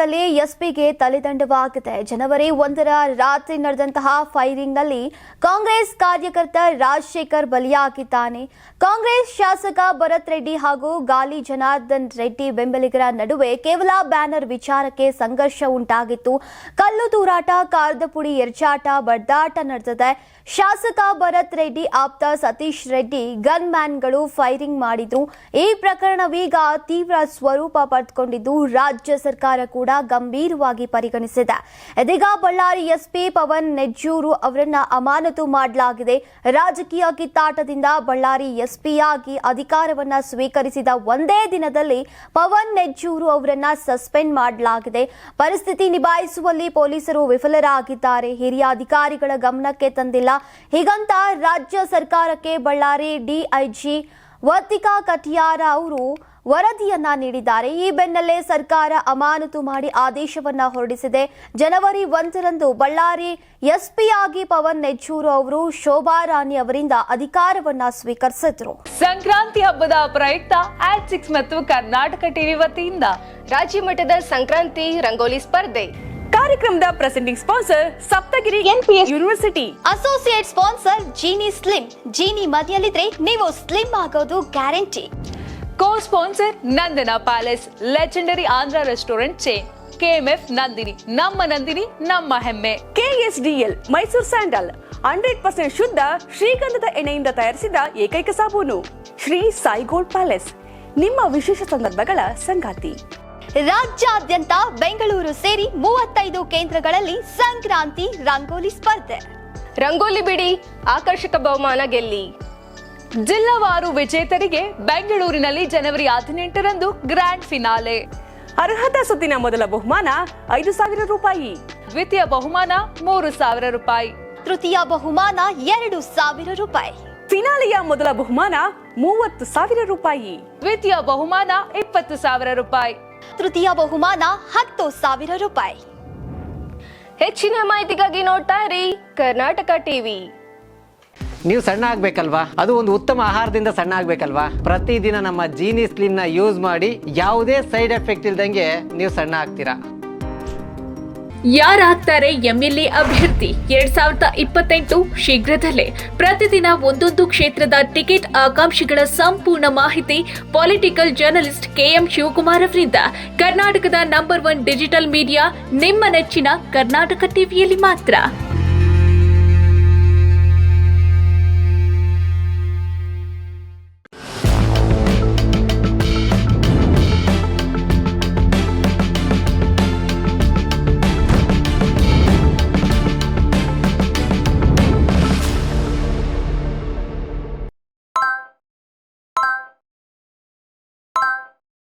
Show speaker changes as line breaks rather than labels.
ಬೆನ್ನಲ್ಲೇ ಎಸ್ಪಿಗೆ ತಲೆದಂಡವಾಗಿದೆ. ಜನವರಿ 1ರ ರಾತ್ರಿ ನಡೆದಂತಹ ಫೈರಿಂಗ್ನಲ್ಲಿ ಕಾಂಗ್ರೆಸ್ ಕಾರ್ಯಕರ್ತ ರಾಜಶೇಖರ್ ಬಲಿಯಾಗಿದ್ದಾನೆ. ಕಾಂಗ್ರೆಸ್ ಶಾಸಕ ಭರತ್ ರೆಡ್ಡಿ ಹಾಗೂ ಗಾಲಿ ಜನಾರ್ದನ್ ರೆಡ್ಡಿ ಬೆಂಬಲಿಗರ ನಡುವೆ ಕೇವಲ ಬ್ಯಾನರ್ ವಿಚಾರಕ್ಕೆ ಸಂಘರ್ಷ ಉಂಟಾಗಿತ್ತು. ಕಲ್ಲು ತೂರಾಟ, ಕಾರದ ಪುಡಿ ಎರಚಾಟ, ಬಡ್ದಾಟ ನಡೆದಿದೆ. ಶಾಸಕ ಭರತ್ ರೆಡ್ಡಿ ಆಪ್ತ ಸತೀಶ್ ರೆಡ್ಡಿ ಗನ್ ಮ್ಯಾನ್ಗಳು ಫೈರಿಂಗ್ ಮಾಡಿದ್ರು. ಈ ಪ್ರಕರಣವೀಗ ತೀವ್ರ ಸ್ವರೂಪ ಪಡೆದುಕೊಂಡಿದ್ದು ರಾಜ್ಯ ಸರ್ಕಾರ ಕೂಡ ಗಂಭೀರವಾಗಿ ಪರಿಗಣಿಸಿದೆ. ಇದೀಗ ಬಳ್ಳಾರಿ ಎಸ್ಪಿ ಪವನ್ ನೆಜ್ಜೂರು ಅವರನ್ನ ಅಮಾನತು ಮಾಡಲಾಗಿದೆ. ರಾಜಕೀಯ ಕಿತ್ತಾಟದಿಂದ ಬಳ್ಳಾರಿ ಎಸ್ಪಿಯಾಗಿ ಅಧಿಕಾರವನ್ನ ಸ್ವೀಕರಿಸಿದ ಒಂದೇ ದಿನದಲ್ಲಿ ಪವನ್ ನೆಜ್ಜೂರು ಅವರನ್ನ ಸಸ್ಪೆಂಡ್ ಮಾಡಲಾಗಿದೆ. ಪರಿಸ್ಥಿತಿ ನಿಭಾಯಿಸುವಲ್ಲಿ ಪೊಲೀಸರು ವಿಫಲರಾಗಿದ್ದಾರೆ. ಹಿರಿಯ ಅಧಿಕಾರಿಗಳ ಗಮನಕ್ಕೆ ತಂದಿಲ್ಲ. ಹೀಗಂತ ರಾಜ್ಯ ಸರ್ಕಾರಕ್ಕೆ ಬಳ್ಳಾರಿ ಡಿಐಜಿ ವರ್ತಿಕಾ ಕಟಿಯಾರ ಅವರು ವರದಿಯನ್ನ ನೀಡಿದ್ದಾರೆ. ಈ ಬೆನ್ನಲ್ಲೇ ಸರ್ಕಾರ ಅಮಾನತು ಮಾಡಿ ಆದೇಶವನ್ನ ಹೊರಡಿಸಿದೆ. ಜನವರಿ 1ರಂದು ಬಳ್ಳಾರಿ ಎಸ್ಪಿಯಾಗಿ ಪವನ್ ನೆಜ್ಜೂರು ಅವರು ಶೋಭಾ ರಾಣಿ ಅವರಿಂದ ಅಧಿಕಾರವನ್ನ ಸ್ವೀಕರಿಸಿದ್ರು.
ಸಂಕ್ರಾಂತಿ ಹಬ್ಬದ ಪ್ರಯುಕ್ತ ಆಟ್6 ಮತ್ತು ಕರ್ನಾಟಕ ಟಿವಿ ವತಿಯಿಂದ
ರಾಜ್ಯ ಮಟ್ಟದ ಸಂಕ್ರಾಂತಿ ರಂಗೋಲಿ ಸ್ಪರ್ಧೆ.
ಕಾರ್ಯಕ್ರಮದ presenting sponsor Saptagiri NPS university.
Associate sponsor Jeeni slim. Jeeni ಮನೆಯಲ್ಲಿದ್ರೆ ನೀವು ಸ್ಲಿಮ್ ಆಗೋದು guarantee.
Co sponsor Nandana palace, legendary Andhra restaurant chain. KMF Nandini, ನಮ್ಮ ನಂದಿನಿ ನಮ್ಮ ಹೆಮ್ಮೆ. KSDL ಮೈಸೂರು ಸ್ಯಾಂಡಲ್ 100% ಶುದ್ಧ ಶ್ರೀಗಂಧದ ಎಣ್ಣೆಯಿಂದ ತಯಾರಿಸಿದ ಏಕೈಕ ಸಾಬೂನು. ಶ್ರೀ ಸಾಯಿ ಗೋಲ್ಡ್ ಪ್ಯಾಲೇಸ್, ನಿಮ್ಮ ವಿಶೇಷ ಸಂದರ್ಭಗಳ ಸಂಗಾತಿ.
ರಾಜ್ಯಾದ್ಯಂತ ಬೆಂಗಳೂರು ಸೇರಿ 35 ಕೇಂದ್ರಗಳಲ್ಲಿ ಸಂಕ್ರಾಂತಿ ರಂಗೋಲಿ ಸ್ಪರ್ಧೆ.
ರಂಗೋಲಿ ಬಿಡಿ, ಆಕರ್ಷಕ ಬಹುಮಾನ ಗೆಲ್ಲಿ.
ಜಿಲ್ಲಾವಾರು ವಿಜೇತರಿಗೆ ಬೆಂಗಳೂರಿನಲ್ಲಿ ಜನವರಿ 18ರಂದು ಗ್ರ್ಯಾಂಡ್ ಫಿನಾಲೆ.
ಅರ್ಹತಾ ಸುತ್ತಿನ ಮೊದಲ ಬಹುಮಾನ 5,000 ರೂಪಾಯಿ,
ದ್ವಿತೀಯ ಬಹುಮಾನ 3,000 ರೂಪಾಯಿ,
ತೃತೀಯ ಬಹುಮಾನ 2,000 ರೂಪಾಯಿ,
ಫಿನಾಲೆಯ ಮೊದಲ ಬಹುಮಾನ 30,000 ರೂಪಾಯಿ,
ದ್ವಿತೀಯ ಬಹುಮಾನ 20,000 ರೂಪಾಯಿ,
ತೃತೀಯ ಬಹುಮಾನ 10,000 ರೂಪಾಯಿ.
ಹೆಚ್ಚಿನ ಮಾಹಿತಿಗಾಗಿ ನೋಡ್ತಾ ಇರಿ ಕರ್ನಾಟಕ ಟಿವಿ.
ನೀವು ಸಣ್ಣ ಆಗ್ಬೇಕಲ್ವಾ? ಅದು ಒಂದು ಉತ್ತಮ ಆಹಾರದಿಂದ ಸಣ್ಣ ಆಗ್ಬೇಕಲ್ವಾ? ಪ್ರತಿದಿನ ನಮ್ಮ ಜೀನಿ ಸ್ಲಿಮ್ನ ಯೂಸ್ ಮಾಡಿ ಯಾವುದೇ ಸೈಡ್ ಎಫೆಕ್ಟ್ ಇಲ್ದಂಗೆ ನೀವು ಸಣ್ಣ ಆಗ್ತೀರಾ.
ಯಾರಾಗ್ತಾರೆ MLA ಅಭ್ಯರ್ಥಿ 2028 ಶೀಘ್ರದಲ್ಲೇ. ಪ್ರತಿದಿನ ಒಂದೊಂದು ಕ್ಷೇತ್ರದ ಟಿಕೆಟ್ ಆಕಾಂಕ್ಷಿಗಳ ಸಂಪೂರ್ಣ ಮಾಹಿತಿ ಪೊಲಿಟಿಕಲ್ ಜರ್ನಲಿಸ್ಟ್ KM ಶಿವಕುಮಾರ್ ಅವರಿಂದ. ಕರ್ನಾಟಕದ ನಂಬರ್ 1 ಡಿಜಿಟಲ್ ಮೀಡಿಯಾ ನಿಮ್ಮ ನೆಚ್ಚಿನ ಕರ್ನಾಟಕ ಟಿವಿಯಲ್ಲಿ ಮಾತ್ರ.